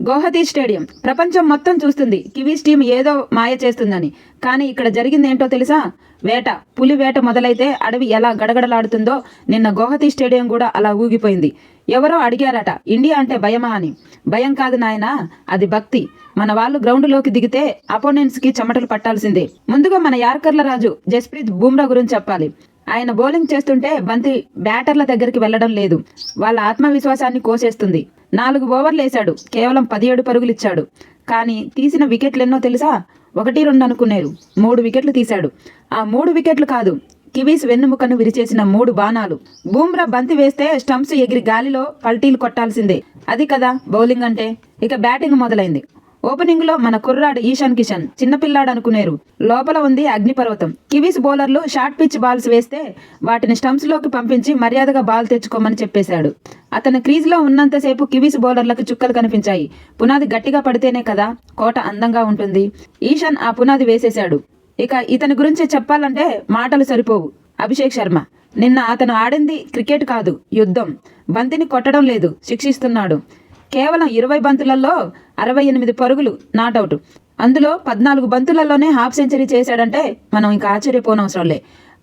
Guwahati stadium ప్రపంచం మొత్తం చూస్తుంది కివీస్ టీం ఏదో మాయ చేస్తుందని. కానీ ఇక్కడ జరిగిందేంటో తెలుసా? వేట, పులి వేట మొదలైతే అడవి ఎలా గడగడలాడుతుందో నిన్న గౌహతి స్టేడియం కూడా అలా ఊగిపోయింది. ఎవరో అడిగారట, ఇండియా అంటే భయమా అని. భయం కాదు నాయనా, అది భక్తి. మన వాళ్ళు గ్రౌండ్లోకి దిగితే అపోనెంట్స్కి చెమటలు పట్టాల్సిందే. ముందుగా మన యార్కర్ల రాజు జస్ప్రీత్ బుమ్రా గురించి చెప్పాలి. ఆయన బౌలింగ్ చేస్తుంటే బంతి బ్యాటర్ల దగ్గరికి వెళ్లడం లేదు. వాళ్ళ ఆత్మవిశ్వాసాన్ని కోసేస్తుంది. 4 ఓవర్లు వేశాడు, కేవలం 17 పరుగులు ఇచ్చాడు. కానీ తీసిన వికెట్లెన్నో తెలుసా? 1-2 అనుకునేరు, 3 వికెట్లు తీశాడు. ఆ 3 వికెట్లు కాదు, కివీస్ వెన్నుముకను విరిచేసిన 3 బాణాలు. బూమ్రా బంతి వేస్తే స్టంప్స్ ఎగిరి గాలిలో పల్టీలు కొట్టాల్సిందే. అది కదా బౌలింగ్ అంటే. ఇక బ్యాటింగ్ మొదలైంది. ఓపెనింగ్ లో మన కుర్రాడు ఈశాన్ కిషన్ చిన్నపిల్లాడు అనుకునేరు, లోపల ఉంది అగ్నిపర్వతం. కివీస్ బౌలర్లు షార్ట్ పిచ్ బాల్స్ వేస్తే వాటిని స్టంప్స్ లోకి పంపించి మర్యాదగా బాల్ తెచ్చుకోమని చెప్పేశాడు. అతను క్రీజ్ లో ఉన్నంతసేపు కివీస్ బౌలర్లకు చుక్కలు కనిపించాయి. పునాది గట్టిగా పడితేనే కదా కోట అందంగా ఉంటుంది. ఈశాన్ ఆ పునాది వేసేశాడు. ఇక ఇతని గురించి చెప్పాలంటే మాటలు సరిపోవు. అభిషేక్ శర్మ నిన్న అతను ఆడింది క్రికెట్ కాదు, యుద్ధం. బంతిని కొట్టడం లేదు, శిక్షిస్తున్నాడు. కేవలం 20 బంతులలో 68 పరుగులు, నాట్అవుట్. అందులో 14 బంతులలోనే హాఫ్ సెంచరీ చేశాడంటే మనం ఇంకా ఆశ్చర్యపోనవసరంలే.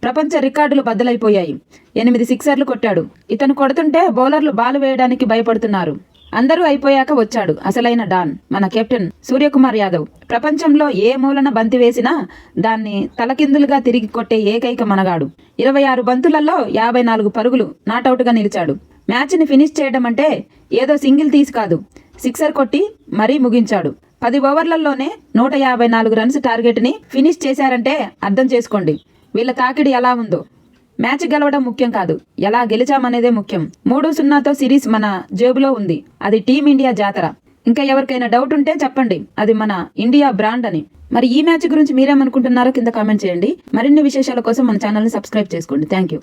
ప్రపంచ రికార్డులు బద్దలైపోయాయి. 8 సిక్సర్లు కొట్టాడు. ఇతను కొడుతుంటే బౌలర్లు బాల్ వేయడానికి భయపడుతున్నారు. అందరూ అయిపోయాక వచ్చాడు అసలైన డాన్, మన కెప్టెన్ సూర్యకుమార్ యాదవ్. ప్రపంచంలో ఏ మూలన బంతి వేసినా దాన్ని తలకిందులుగా తిరిగి కొట్టే ఏకైక మనగాడు. 26 బంతులలో 54 పరుగులు, నాట్అవుట్గా నిలిచాడు. మ్యాచ్ని ఫినిష్ చేయడం అంటే ఏదో సింగిల్ తీసి కాదు, సిక్సర్ కొట్టి మరీ ముగించాడు. 10 ఓవర్లలోనే 154 రన్స్ టార్గెట్ని ఫినిష్ చేశారంటే అర్థం చేసుకోండి వీళ్ళ తాకిడి ఎలా ఉందో. మ్యాచ్ గెలవడం ముఖ్యం కాదు, ఎలా గెలిచామనేదే ముఖ్యం. 3-0తో సిరీస్ మన జేబులో ఉంది. అది టీమిండియా జాతర. ఇంకా ఎవరికైనా డౌట్ ఉంటే చెప్పండి, అది మన ఇండియా బ్రాండ్ అని. మరి ఈ మ్యాచ్ గురించి మీరేమనుకుంటున్నారో కింద కామెంట్ చేయండి. మరిన్ని విశేషాల కోసం మన ఛానల్ని సబ్స్క్రైబ్ చేసుకోండి. Thank you.